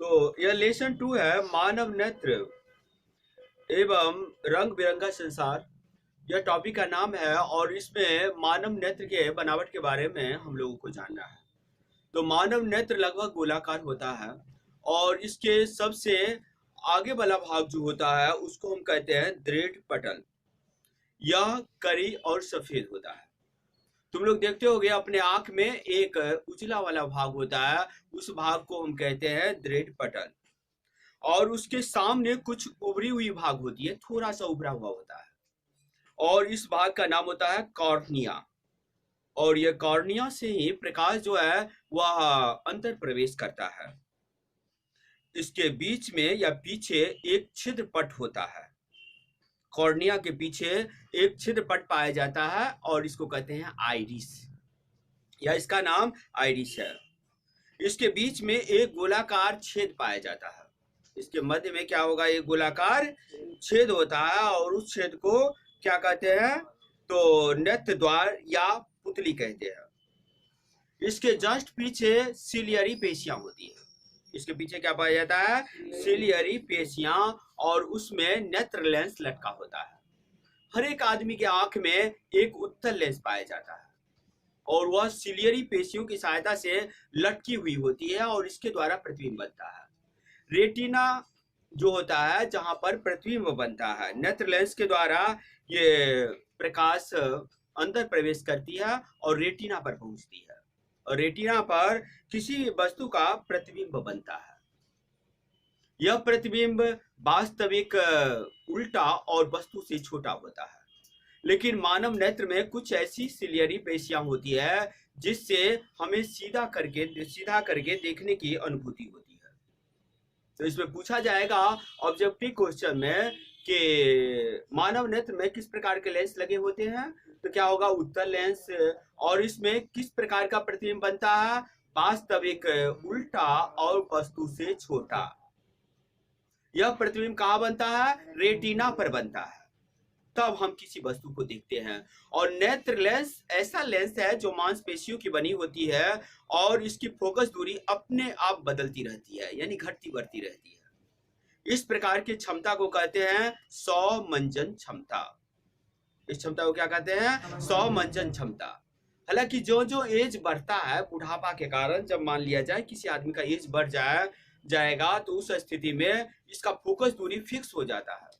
तो यह लेसन 2 है, मानव नेत्र एवं रंग बिरंगा संसार। यह टॉपिक का नाम है और इसमें मानव नेत्र के बनावट के बारे में हम लोगों को जानना है। तो मानव नेत्र लगभग गोलाकार होता है और इसके सबसे आगे वाला भाग जो होता है उसको हम कहते हैं दृढ़ पटल। यह करी और सफेद होता है। तुम लोग देखते होगे अपने आंख में एक उजला वाला भाग होता है, उस भाग को हम कहते हैं दृढ़ पटल। और उसके सामने कुछ उभरी हुई भाग होती है, थोड़ा सा उभरा हुआ होता है, और इस भाग का नाम होता है कॉर्निया। और यह कॉर्निया से ही प्रकाश जो है वह अंतर प्रवेश करता है। इसके बीच में या पीछे एक छिद्र पट होता है। कॉर्निया के पीछे एक छिद्र पट पाया जाता है और इसको कहते हैं आइरिस, या इसका नाम आइरिस है। इसके बीच में एक गोलाकार छेद पाया जाता है। इसके मध्य में क्या होगा, एक गोलाकार छेद होता है और उस छेद को क्या कहते हैं, तो नेत्र द्वार या पुतली कहते हैं। इसके जस्ट पीछे सिलियरी पेशियां होती है। इसके पीछे क्या पाया जाता है, सिलियरी पेशियां, और उसमें नेत्र लेंस लटका होता है। हर एक आदमी के आंख में एक उत्तल लेंस पाया जाता है और वह सिलियरी पेशियों की सहायता से लटकी हुई होती है और इसके द्वारा प्रतिबिंब बनता है। रेटिना जो होता है जहां पर प्रतिबिंब बनता है, नेत्र लेंस के द्वारा ये प्रकाश अंदर प्रवेश करती है और रेटिना पर पहुंचती है और रेटिना पर किसी वस्तु का प्रतिबिंब बनता है। यह प्रतिबिंब वास्तविक उल्टा और वस्तु से छोटा होता है। लेकिन मानव नेत्र में कुछ ऐसी सिलियरी पेशियां होती है जिससे हमें सीधा करके देखने की अनुभूति होती है। तो इसमें पूछा जाएगा ऑब्जेक्टिव क्वेश्चन में कि मानव नेत्र में किस प्रकार के लेंस लगे होते हैं, तो क्या होगा, उत्तल लेंस। और इसमें किस प्रकार का प्रतिबिंब बनता है, वास्तविक उल्टा और वस्तु से छोटा। यह प्रतिबिंब कहाँ बनता है, रेटिना पर बनता है, तब हम किसी वस्तु को देखते हैं। और नेत्र लेंस ऐसा लेंस है जो मांसपेशियों की बनी होती है और इसकी फोकस दूरी अपने आप बदलती रहती है, यानी घटती बढ़ती रहती है। इस प्रकार की क्षमता को कहते हैं सौमंजन क्षमता। इस क्षमता को क्या कहते हैं, सौमंजन क्षमता। हालांकि जो जो एज बढ़ता है बुढ़ापा के कारण, जब मान लिया जाए किसी आदमी का एज बढ़ जाएगा तो उस स्थिति में इसका फोकस दूरी फिक्स हो जाता है।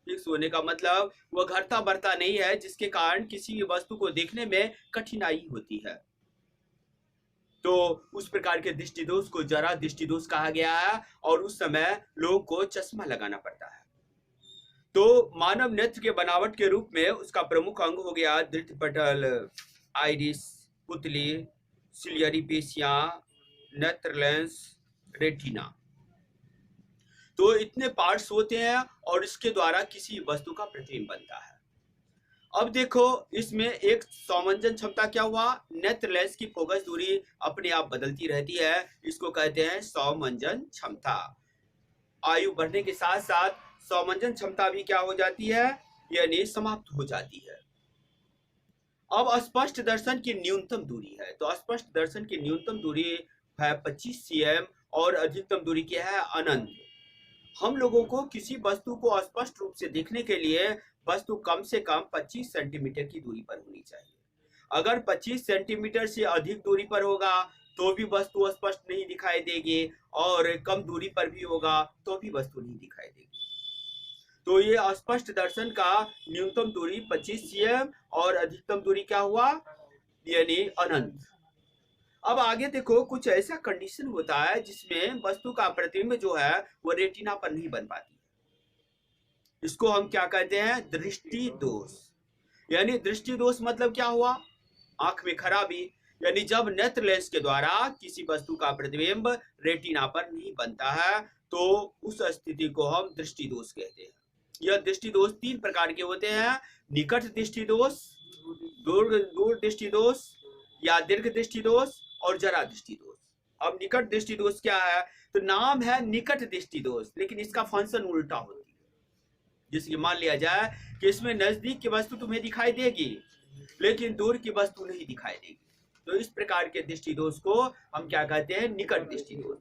फिक्स होने का मतलब वह घटता बढ़ता नहीं है, जिसके कारण किसी भी वस्तु को देखने में कठिनाई होती है। तो उस प्रकार के दृष्टि दोष को जरा दृष्टि दोष कहा गया है और उस समय लोगों को चश्मा लगाना पड़ता है। तो मानव नेत्र के बनावट के रूप में उसका प्रमुख अंग हो गया दृढ़ पटल, आइरिस, पुतली, सिलियरी पेशियां, नेत्र लेंस, रेटिना। तो इतने पार्ट्स होते हैं और इसके द्वारा किसी वस्तु का प्रतिबिंब बनता है। अब देखो इसमें एक सौमंजन क्षमता क्या हुआ, नेत्र लेंस की फोकस दूरी अपने आप बदलती रहती है, इसको कहते हैं सौमंजन क्षमता। आयु बढ़ने के साथ साथ सौमंजन क्षमता भी क्या हो जाती है, यानी समाप्त हो जाती है। अब स्पष्ट दर्शन की न्यूनतम दूरी है, तो स्पष्ट दर्शन की न्यूनतम दूरी है 25 cm और अधिकतम दूरी क्या है, अनंत। हम लोगों को किसी वस्तु को स्पष्ट रूप से देखने के लिए वस्तु कम से कम 25 सेंटीमीटर की दूरी पर होनी चाहिए। अगर 25 सेंटीमीटर से अधिक दूरी पर होगा तो भी वस्तु स्पष्ट नहीं दिखाई देगी, और कम दूरी पर भी होगा तो भी वस्तु नहीं दिखाई देगी। तो ये अस्पष्ट दर्शन का न्यूनतम दूरी 25 cm और अधिकतम दूरी क्या हुआ, यानी अनंत। अब आगे देखो कुछ ऐसा कंडीशन होता है जिसमें वस्तु का प्रतिबिंब जो है वो रेटिना पर नहीं बन पाती है। इसको हम क्या कहते हैं, दृष्टि दोष। यानी दृष्टि दोष मतलब क्या हुआ, आंख में खराबी, यानी जब नेत्र लेंस के द्वारा किसी वस्तु का प्रतिबिंब रेटिना पर नहीं बनता है तो उस स्थिति को हम दृष्टि दोष कहते हैं। यह दृष्टि दोष 3 प्रकार के होते हैं, निकट दृष्टि दोष, दूर दृष्टि दोष या दीर्घ दृष्टि दोष और जरा दृष्टि दोष। अब निकट दृष्टि दोष क्या है, तो नाम है निकट दृष्टि दोष, लेकिन इसका फंक्शन उल्टा होती है। जैसे मान लिया जाए कि इसमें नजदीक की वस्तु तुम्हें दिखाई देगी लेकिन दूर की वस्तु नहीं दिखाई देगी, तो इस प्रकार के दृष्टि दोष को हम क्या कहते हैं, निकट दृष्टि दोष।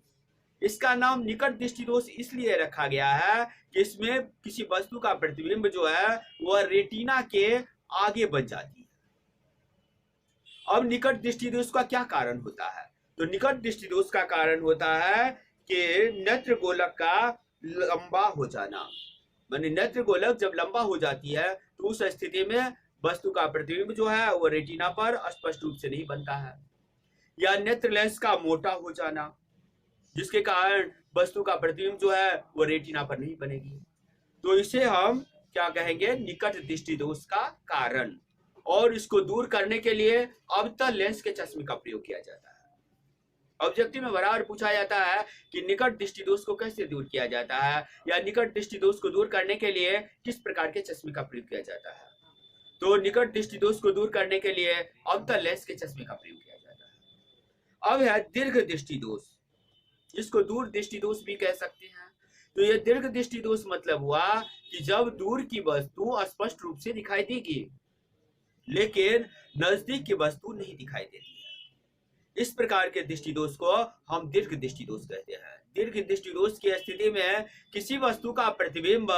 इसका नाम निकट दृष्टि दोष इसलिए रखा गया है कि इसमें किसी वस्तु का प्रतिबिंब जो है वह रेटिना के आगे बन जाती है। अब निकट दृष्टि दोष का क्या कारण होता है? तो निकट दृष्टि दोष का कारण होता है कि नेत्र गोलक का लंबा हो जाना। माने नेत्र गोलक जब लंबा हो जाती है तो उस स्थिति में वस्तु का प्रतिबिंब जो है वो रेटिना पर स्पष्ट रूप से नहीं बनता है। या नेत्र लेंस का मोटा हो जाना, जिसके कारण वस्तु का प्रतिबिंब जो है वो रेटिना पर नहीं बनेगी। तो इसे हम क्या कहेंगे? निकट दृष्टि दोष का कारण। और इसको दूर करने के लिए अवतल लेंस के चश्मे का प्रयोग किया जाता है। ऑब्जेक्टिव में बराबर पूछा जाता है कि निकट दृष्टि दोष को कैसे दूर किया जाता है, या निकट दृष्टि दोष को दूर करने के लिए किस प्रकार के चश्मे का प्रयोग किया जाता है। तो निकट दृष्टि दोष को दूर करने के लिए अवतल लेंस के चश्मे का प्रयोग किया जाता है। अब है दीर्घ दृष्टि दोष, जिसको दूर दृष्टि दोष भी कह सकते हैं। तो यह दीर्घ दृष्टि दोष मतलब हुआ कि जब दूर की वस्तु स्पष्ट रूप से दिखाई देगी लेकिन नजदीक की वस्तु नहीं दिखाई देती है। इस प्रकार के दृष्टि दोष को हम दीर्घ दृष्टि दोष कहते हैं। दीर्घ दृष्टि दोष की स्थिति में किसी वस्तु का प्रतिबिंब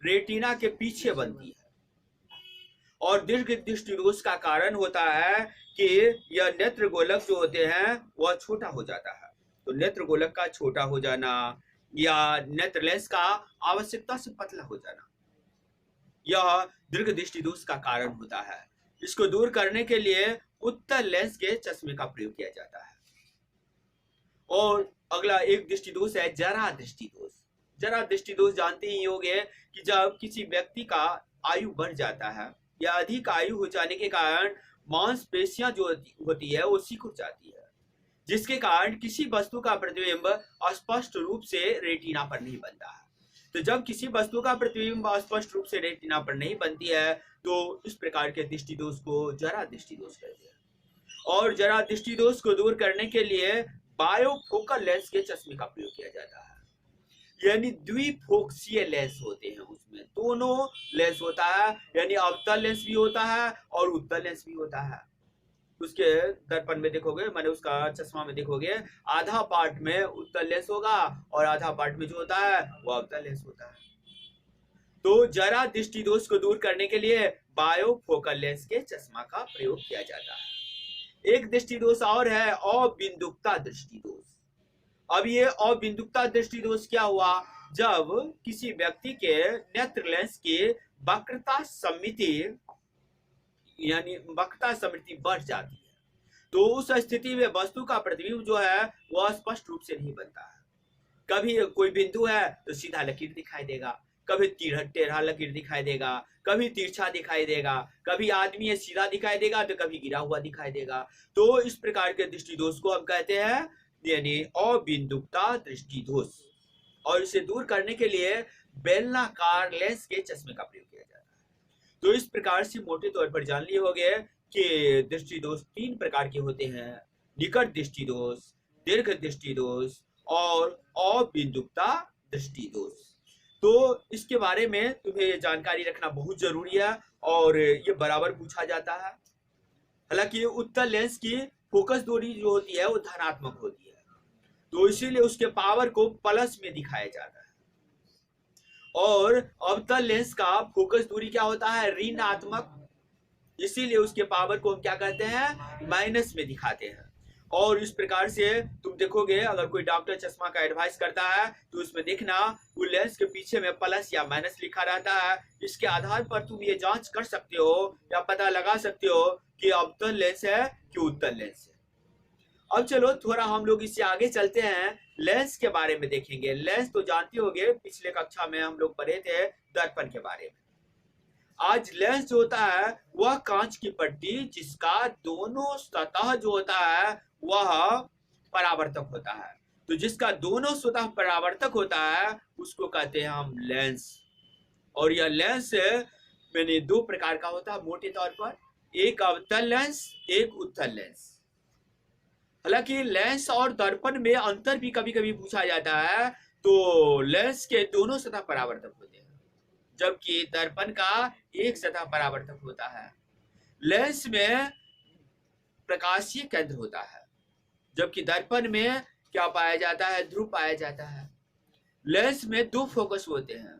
रेटिना के पीछे बनती है। और दीर्घ दृष्टि दोष का कारण होता है कि यह नेत्र गोलक जो होते हैं वह छोटा हो जाता है। तो नेत्र गोलक का छोटा हो जाना या नेत्र लेंस का आवश्यकता से पतला हो जाना, यह दीर्घ दृष्टि दोष का कारण होता है। इसको दूर करने के लिए उत्तल लेंस के चश्मे का प्रयोग किया जाता है। और अगला एक दृष्टि दोष है जरा दृष्टि दोष। जरा दृष्टि दोष जानते ही होंगे कि जब किसी व्यक्ति का आयु बढ़ जाता है या अधिक आयु हो जाने के कारण मांसपेशियां जो होती है वो सिकुड़ जाती है, जिसके कारण किसी वस्तु का प्रतिबिंब स्पष्ट रूप से रेटिना पर नहीं बनता है। तो जब किसी वस्तु का प्रतिबिंब स्पष्ट रूप से रेटिना पर नहीं बनती है तो इस प्रकार के दृष्टि दोष को जरा दृष्टि दोष कहते हैं। और जरा दृष्टि दोष को दूर करने के लिए बायोफोकल लेंस के चश्मे का प्रयोग किया जाता है। यानी द्विफोक्सीय लेंस होते हैं, उसमें दोनों लेंस होता है, यानी अवतल लेंस भी होता है और उत्तल लेंस भी होता है। उसके दर्पण में देखोगे, माने उसका चश्मा में देखोगे, आधा पार्ट में उत्तल लेंस होगा और आधा पार्ट में जो होता है वो अवतल लेंस होता है। तो जरा दृष्टि दोष को दूर करने के लिए बायोफोकल लेंस के चश्मा का प्रयोग किया जाता है। एक दृष्टि दोष और है अबिंदुकता दृष्टि दोष। अब ये अबिंदुकता दृष्टि दोष क्या हुआ? जब किसी व्यक्ति के नेत्र लेंस की वक्रता समिति यानी वक्रता समिति बढ़ जाती है, तो उस स्थिति में वस्तु का प्रतिबिंब जो है वह स्पष्ट रूप से नहीं बनता है। कभी कोई बिंदु है तो सीधा लकीर दिखाई देगा, कभी टेढ़ा लकीर दिखाई देगा, कभी तिरछा दिखाई देगा, कभी आदमी है सीधा दिखाई देगा तो कभी गिरा हुआ दिखाई देगा। तो इस प्रकार के दृष्टि दोष को हम कहते हैं यानी अबिंदुकता दृष्टि दोष। और इसे दूर करने के लिए बेलनाकार लेंस के चश्मे का प्रयोग किया जाता है। तो इस प्रकार से मोटे तौर पर जान लिए होंगे कि दृष्टि दोष तीन प्रकार के होते हैं: निकट दृष्टि दोष, दीर्घ दृष्टि दोष और अबिंदुकता दृष्टि दोष। तो इसके बारे में तुम्हें जानकारी रखना बहुत जरूरी है और ये बराबर पूछा जाता है। हालांकि उत्तल लेंस की फोकस दूरी जो होती है वो धनात्मक होती है, तो इसीलिए उसके पावर को प्लस में दिखाया जाता है। और अवतल लेंस का फोकस दूरी क्या होता है? ऋणात्मक, इसीलिए उसके पावर को हम क्या कहते हैं? माइनस में दिखाते हैं। और इस प्रकार से तुम देखोगे अगर कोई डॉक्टर चश्मा का एडवाइस करता है तो उसमें देखना वो लेंस के पीछे में प्लस या माइनस लिखा रहता है। इसके आधार पर तुम ये जांच कर सकते हो या पता लगा सकते हो कि अवतल लेंस है कि उत्तल लेंस है। अब चलो थोड़ा हम लोग इससे आगे चलते हैं, लेंस के बारे में देखेंगे। लेंस तो जानते होंगे, पिछले कक्षा में हम लोग पढ़े थे दर्पण के बारे में। आज लेंस जो होता है वह कांच की पट्टी जिसका दोनों सतह जो होता है वह परावर्तक होता है। तो जिसका दोनों सतह परावर्तक होता है उसको कहते हैं हम लेंस। और यह लेंस मैंने दो प्रकार का होता है मोटे तौर पर, एक अवतल लेंस, एक उत्तल लेंस। हालांकि लेंस और दर्पण में अंतर भी कभी कभी पूछा जाता है। तो लेंस के दोनों सतह परावर्तक होते हैं जबकि दर्पण का एक सतह परावर्तक होता है। लेंस में प्रकाशीय केंद्र होता है जबकि दर्पण में क्या पाया जाता है? ध्रुव पाया जाता है। लेंस में 2 फोकस होते हैं,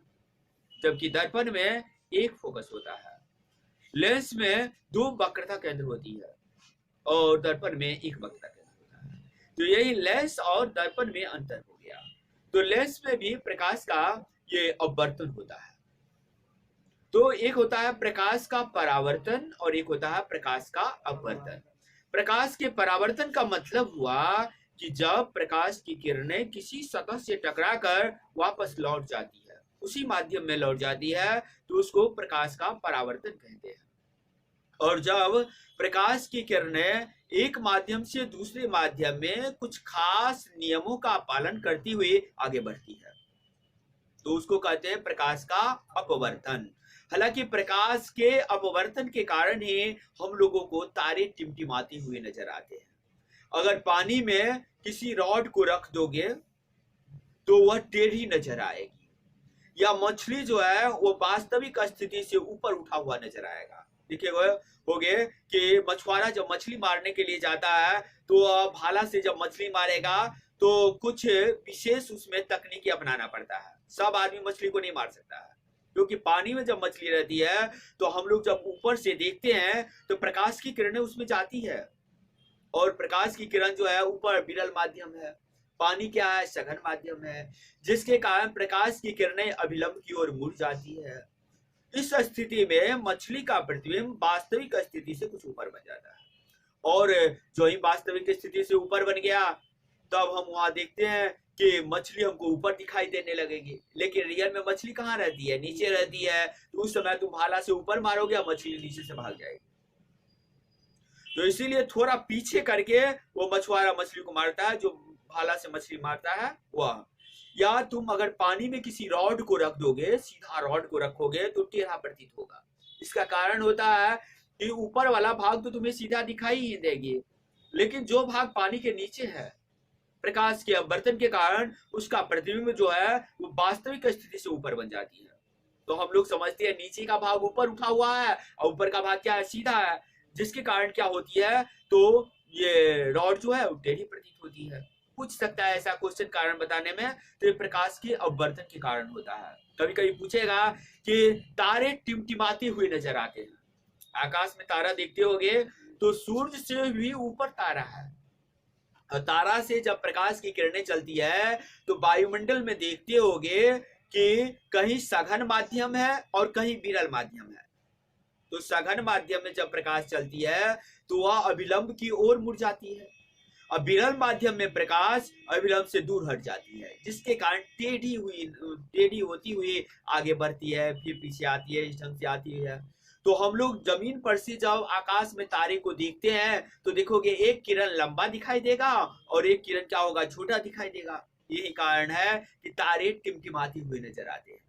जबकि दर्पण में 1 फोकस होता है। लेंस में 2 वक्रता केंद्र होती है और दर्पण में 1 वक्रता केंद्र होता है। तो यही लेंस और दर्पण में अंतर हो गया। तो लेंस में भी प्रकाश का ये अपवर्तन होता है। तो एक होता है प्रकाश का परावर्तन और एक होता है प्रकाश का अपवर्तन। प्रकाश के परावर्तन का मतलब हुआ कि जब प्रकाश की किरणें किसी सतह से टकराकर वापस लौट जाती है, उसी माध्यम में लौट जाती है, तो उसको प्रकाश का परावर्तन कहते हैं। और जब प्रकाश की किरणें एक माध्यम से दूसरे माध्यम में कुछ खास नियमों का पालन करती हुई आगे बढ़ती है, तो उसको कहते हैं प्रकाश का अपवर्तन। हालांकि प्रकाश के अपवर्तन के कारण ही हम लोगों को तारे टिमटिमाते हुए नजर आते हैं। अगर पानी में किसी रॉड को रख दोगे तो वह टेढ़ी नजर आएगी, या मछली जो है वो वास्तविक स्थिति से ऊपर उठा हुआ नजर आएगा। देखिए होगे कि मछुआरा जब मछली मारने के लिए जाता है तो भाला से जब मछली मारेगा तो कुछ विशेष उसमें तकनीकी अपनाना पड़ता है। सब आदमी मछली को नहीं मार सकता है, क्योंकि पानी में जब मछली रहती है तो हम लोग जब ऊपर से देखते हैं तो प्रकाश की किरणें उसमें जाती है, और प्रकाश की किरण जो है ऊपर विरल माध्यम है, पानी क्या है? सघन माध्यम है, जिसके कारण प्रकाश की किरणें अभिलंब की ओर मुड़ जाती है। इस स्थिति में मछली का प्रतिबिंब वास्तविक स्थिति से कुछ ऊपर बन जाता है, और जो ही वास्तविक स्थिति से ऊपर बन गया तब हम वहां देखते हैं कि मछली हमको ऊपर दिखाई देने लगेगी, लेकिन रियल में मछली कहाँ रहती है? नीचे रहती है। तो उस समय तुम भाला से ऊपर मारोगे, मछली नीचे से भाग जाएगी। तो इसीलिए थोड़ा पीछे करके वो मछुआरा मछली को मारता है, जो भाला से मछली मारता है वह। या तुम अगर पानी में किसी रॉड को रख दोगे, सीधा रॉड को रखोगे तो टेढ़ा प्रतीत होगा। इसका कारण होता है कि ऊपर वाला भाग तो तुम्हें सीधा दिखाई ही देगी, लेकिन जो भाग पानी के नीचे है, प्रकाश के अपवर्तन के कारण उसका प्रतिबिंब जो है वो वास्तविक स्थिति से ऊपर बन जाती है। तो हम लोग समझते हैं नीचे का भाग ऊपर उठा हुआ है और ऊपर का भाग क्या है? सीधा है, जिसके कारण क्या होती है? तो ये रॉड जो है वो टेढ़ी प्रतीत होती है। पूछ सकता है ऐसा क्वेश्चन कारण बताने में, तो ये प्रकाश के अपवर्तन के कारण होता है। कभी कभी पूछेगा कि तारे टिमटिमाते हुए नजर आते हैं। आकाश में तारा देखते होगे तो सूर्य से भी ऊपर तारा है, और तारा से जब प्रकाश की किरणें चलती है तो वायुमंडल में देखते होगे कि कहीं सघन माध्यम है और कहीं विरल माध्यम है। तो सघन माध्यम में जब प्रकाश चलती है तो वह अभिलंब की ओर मुड़ जाती है, और विरल माध्यम में प्रकाश अभिलंब से दूर हट जाती है, जिसके कारण टेढ़ी होती हुई आगे बढ़ती है, फिर पीछे आती है, इस ढंग से आती है। तो हम लोग जमीन पर से जब आकाश में तारे को देखते हैं तो देखोगे एक किरण लंबा दिखाई देगा और एक किरण क्या होगा? छोटा दिखाई देगा। यही कारण है कि तारे टिमटिमाते हुए नजर आते हैं।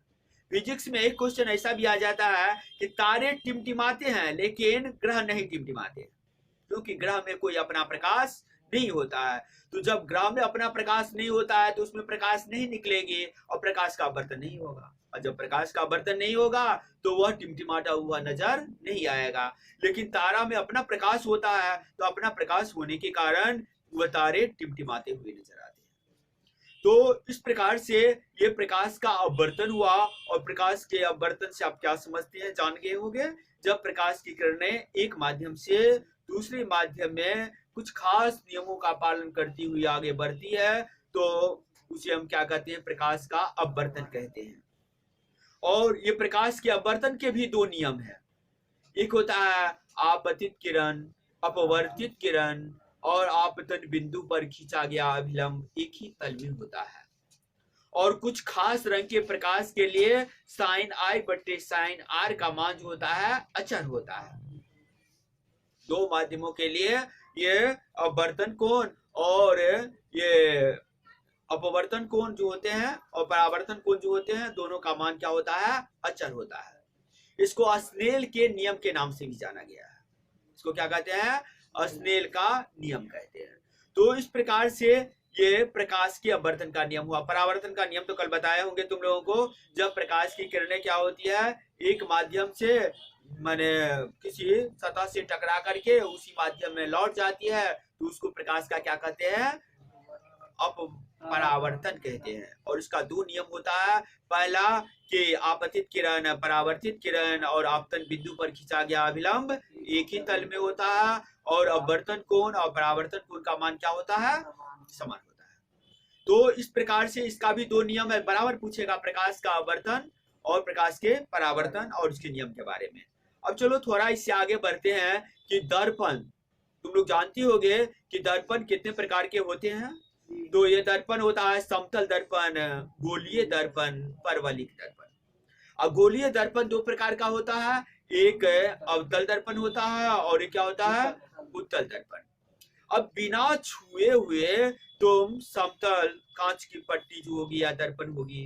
फिजिक्स में एक क्वेश्चन ऐसा भी आ जाता है कि तारे टिमटिमाते हैं लेकिन ग्रह नहीं टिमटिमाते, क्योंकि ग्रह में कोई अपना प्रकाश नहीं होता है। तो जब ग्रह में अपना प्रकाश नहीं होता है तो उसमें प्रकाश नहीं निकलेगी और प्रकाश का अपवर्तन नहीं होगा, और जब प्रकाश का अपवर्तन नहीं होगा तो वह टिमटिमाता हुआ नजर नहीं आएगा। लेकिन तारा में अपना प्रकाश होता है, तो अपना प्रकाश होने के कारण वह तारे टिमटिमाते हुए नजर आते हैं। तो इस प्रकार से ये प्रकाश का अपवर्तन हुआ, और प्रकाश के अपवर्तन से आप क्या समझते हैं? जान गए होंगे। जब प्रकाश की किरणें एक माध्यम से दूसरे माध्यम में कुछ खास नियमों का पालन करती हुई आगे बढ़ती है तो उसे हम क्या कहते हैं? प्रकाश का अपवर्तन कहते हैं। और ये प्रकाश के अपवर्तन के भी 2 नियम है। एक होता है आपतित किरण, अपवर्तित किरण, और आपतन बिंदु पर खींचा गया अभिलंब एक ही तल में होता है। और कुछ खास रंग के प्रकाश के लिए साइन आई बटे साइन आर का मान जो होता है अचर होता है। 2 माध्यमों के लिए ये अपवर्तन कोण और ये अपवर्तन कोण जो होते हैं और परावर्तन कोण जो होते हैं, दोनों का मान क्या होता है? अचर होता है। इसको स्नेल के नियम के नाम से भी जाना गया है। इसको क्या कहते हैं? स्नेल का नियम कहते हैं। तो इस प्रकार से ये प्रकाश के अपवर्तन का नियम हुआ। परावर्तन का नियम तो कल बताए होंगे तुम लोगों को। जब प्रकाश की किरणें क्या होती है? एक माध्यम से माने किसी सतह से टकरा करके उसी माध्यम में लौट जाती है, तो उसको प्रकाश का क्या कहते हैं? अपरावर्तन कहते हैं। और इसका दो नियम होता है। पहला कि आपतित किरण, परावर्तित किरण और आपतन बिंदु पर खींचा गया अभिलंब एक ही तल में होता है, और अपवर्तन कोण और परावर्तन कोण का मान क्या होता है? समान होता है। तो इस प्रकार से इसका भी दो नियम है। बराबर पूछेगा प्रकाश का अपवर्तन और प्रकाश के परावर्तन और उसके नियम के बारे में। अब चलो थोड़ा इससे आगे बढ़ते हैं कि दर्पण, तुम लोग जानते होंगे कि दर्पण कितने प्रकार के होते हैं। तो ये दर्पण होता है समतल दर्पण, गोलीय दर्पण, परवलिक दर्पण। अब गोलीय दर्पण दो प्रकार का होता है, एक अवतल दर्पण होता है और एक क्या होता है? उत्तल दर्पण। अब बिना छुए हुए तुम समतल कांच की पट्टी जो होगी या दर्पण होगी,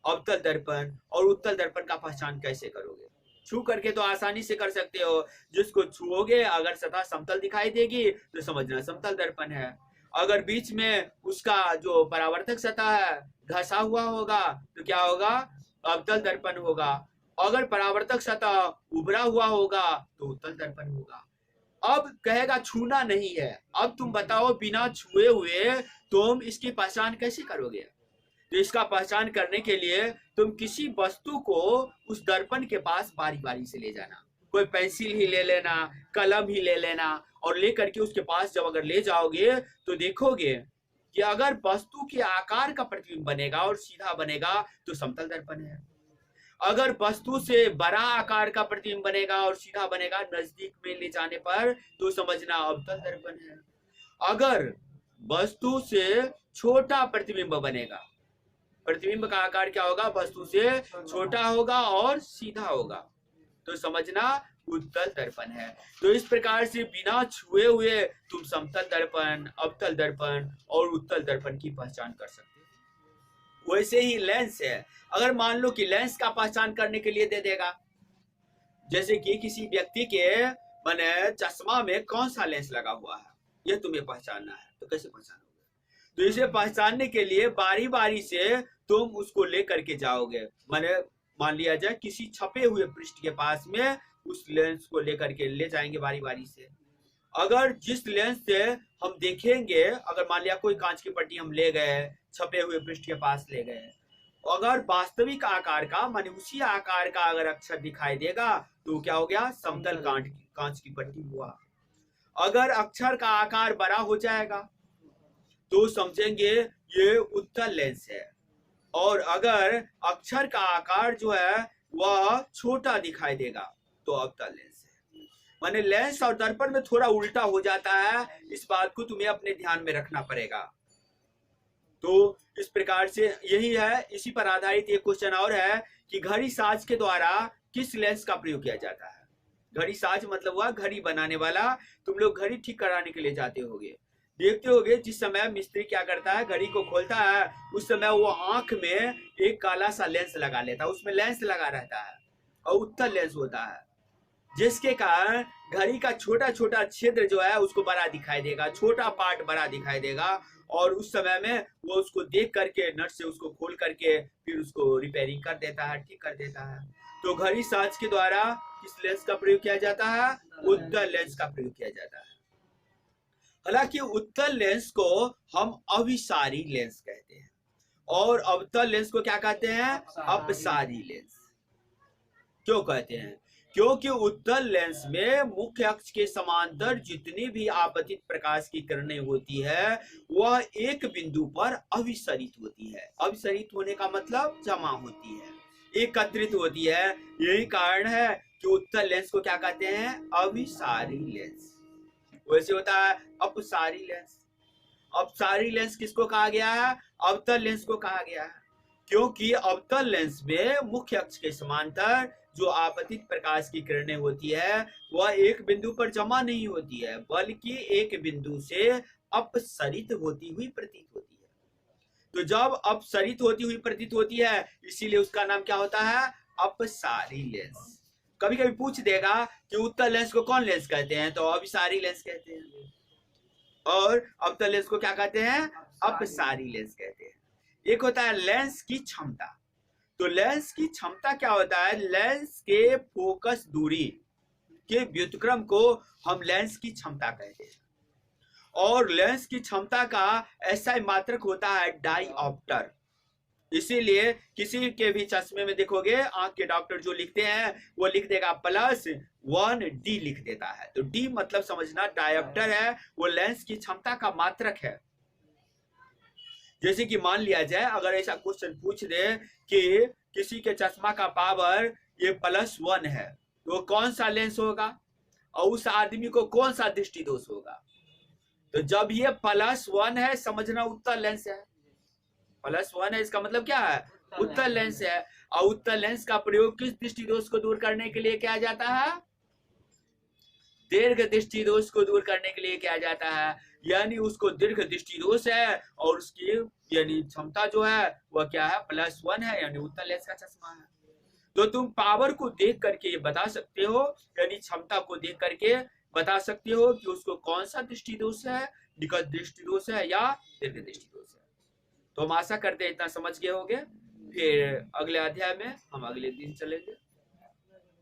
अवतल दर्पण और उत्तल दर्पण का पहचान कैसे करोगे? छू करके तो आसानी से कर सकते हो। जिसको छुओगे अगर सतह समतल दिखाई देगी तो समझना समतल दर्पण है। अगर बीच में उसका जो परावर्तक सतह है घसा हुआ होगा तो क्या होगा? अवतल दर्पण होगा। अगर परावर्तक सतह उभरा हुआ होगा तो उत्तल दर्पण होगा। अब कहेगा छूना नहीं है। अब तुम बताओ बिना छुए हुए तुम इसकी पहचान कैसे करोगे? तो इसका पहचान करने के लिए तुम किसी वस्तु को उस दर्पण के पास बारी बारी से ले जाना। कोई पेंसिल ही ले लेना, कलम ही ले लेना, और लेकर के उसके पास जब अगर ले जाओगे तो देखोगे कि अगर वस्तु के आकार का प्रतिबिंब बनेगा और सीधा बनेगा तो समतल दर्पण है। अगर वस्तु से बड़ा आकार का प्रतिबिंब बनेगा और सीधा बनेगा नजदीक में ले जाने पर तो समझना अवतल दर्पण है। अगर वस्तु से छोटा प्रतिबिंब बनेगा, प्रतिबिंब का आकार क्या होगा? वस्तु से छोटा होगा और सीधा होगा तो समझना उत्तल दर्पण है। तो इस प्रकार से बिना छुए हुए तुम समतल दर्पण, अवतल दर्पण और उत्तल दर्पण की पहचान कर सकते हो। वैसे ही लेंस है। अगर मान लो कि लेंस का पहचान करने के लिए दे देगा, जैसे कि किसी व्यक्ति के माने चश्मा में कौन सा लेंस लगा हुआ है यह तुम्हें पहचानना है, तो कैसे पहचानोगे? तो इसे पहचानने के लिए बारी बारी से तुम उसको लेकर के जाओगे। माने मान लिया जाए किसी छपे हुए पृष्ठ के पास में उस लेंस को लेकर के ले जाएंगे बारी बारी से। अगर जिस लेंस से हम देखेंगे, अगर मान लिया कोई कांच की पट्टी हम ले गए, छपे हुए पृष्ठ के पास ले गए, अगर वास्तविक आकार का माने उसी आकार का अगर अक्षर दिखाई देगा तो क्या हो गया? समतल कांच की पट्टी हुआ। अगर अक्षर का आकार बड़ा हो जाएगा तो समझेंगे ये उत्तल लेंस है। और अगर अक्षर का आकार जो है वह छोटा दिखाई देगा तो अवतल लेंस है। माने लेंस और दर्पण में थोड़ा उल्टा हो जाता है, इस बात को तुम्हें अपने ध्यान में रखना पड़ेगा। तो इस प्रकार से यही है। इसी पर आधारित एक क्वेश्चन और है कि घड़ी साज के द्वारा किस लेंस का प्रयोग किया जाता है? घड़ी साज मतलब हुआ घड़ी बनाने वाला। तुम लोग घड़ी ठीक कराने के लिए जाते होगे, देखते होगे जिस समय मिस्त्री क्या करता है, घड़ी को खोलता है, उस समय वो आंख में एक काला सा लेंस लगा लेता है, उसमें लेंस लगा रहता है और उत्तल लेंस होता है, जिसके कारण घड़ी का छोटा छोटा छिद्र जो है उसको बड़ा दिखाई देगा, छोटा पार्ट बड़ा दिखाई देगा। और उस समय में वो उसको देख करके नट से उसको खोल करके फिर उसको रिपेयरिंग कर देता है, ठीक कर देता है। तो घड़ी साज के द्वारा किस लेंस का प्रयोग किया जाता है? उत्तल लेंस का प्रयोग किया जाता है। हालांकि उत्तल लेंस को हम अभिसारी लेंस कहते हैं और अवतल लेंस को क्या कहते हैं? अपसारी लेंस। क्यों कहते हैं? क्योंकि उत्तल लेंस में मुख्य अक्ष के समांतर जितनी भी आपतित प्रकाश की किरणें होती है वह एक बिंदु पर अभिसरित होती है। अभिसरित होने का मतलब जमा होती है, एकत्रित होती है। यही कारण है कि उत्तल लेंस को क्या कहते हैं? अभिसारी लेंस। वैसे होता है अपसारी लेंस। अपसारी लेंस किसको कहा गया है? अवतल लेंस को कहा गया है, क्योंकि अवतल लेंस में मुख्य अक्ष के समांतर जो आपतित प्रकाश की किरणें होती है वह एक बिंदु पर जमा नहीं होती है बल्कि एक बिंदु से अपसरित होती हुई प्रतीत होती है। तो जब अपसरित होती हुई प्रतीत होती है इसीलिए उसका नाम क्या होता है? अपसारी लेंस। कभी कभी पूछ देगा कि उत्तल लेंस को कौन लेंस कहते हैं, तो अभिसारी लेंस कहते हैं, और अवतल लेंस को क्या कहते हैं? अपसारी लेंस कहते हैं। एक होता है लेंस की क्षमता। तो लेंस की क्षमता क्या होता है? लेंस के फोकस दूरी के व्युत्क्रम को हम लेंस की क्षमता कहते हैं। और लेंस की क्षमता का ऐसा मात्रक होता है डाईऑप्टर। इसीलिए किसी के भी चश्मे में देखोगे आंख के डॉक्टर जो लिखते हैं वो लिख देगा +1D लिख देता है। तो डी मतलब समझना डायोप्टर है, वो लेंस की क्षमता का मात्रक है। जैसे कि मान लिया जाए अगर ऐसा क्वेश्चन पूछ दे कि किसी के चश्मा का पावर ये +1 है तो कौन सा लेंस होगा और उस आदमी को कौन सा दृष्टि दोष होगा। तो जब ये +1 है समझना उत्तल लेंस है। +1 है इसका मतलब क्या है, उत्तल लेंस है। और उत्तल लेंस का प्रयोग किस दृष्टि दोष को दूर करने के लिए किया जाता है, दीर्घ दृष्टि दोष को दूर करने के लिए किया जाता है। यानी उसको दीर्घ दृष्टि दोष है और उसकी यानी क्षमता जो है वह क्या है, +1 है, यानी उत्तल लेंस का चश्मा है। तो तुम पावर को देख करके ये बता सकते हो, यानी क्षमता को देख करके बता सकते हो कि उसको कौन सा दृष्टि दोष है, निकट दृष्टि दोष है या दीर्घ दृष्टि दोष है। तो हम आशा करते हैं इतना समझ गए होंगे। फिर अगले अध्याय में हम अगले दिन चलेंगे।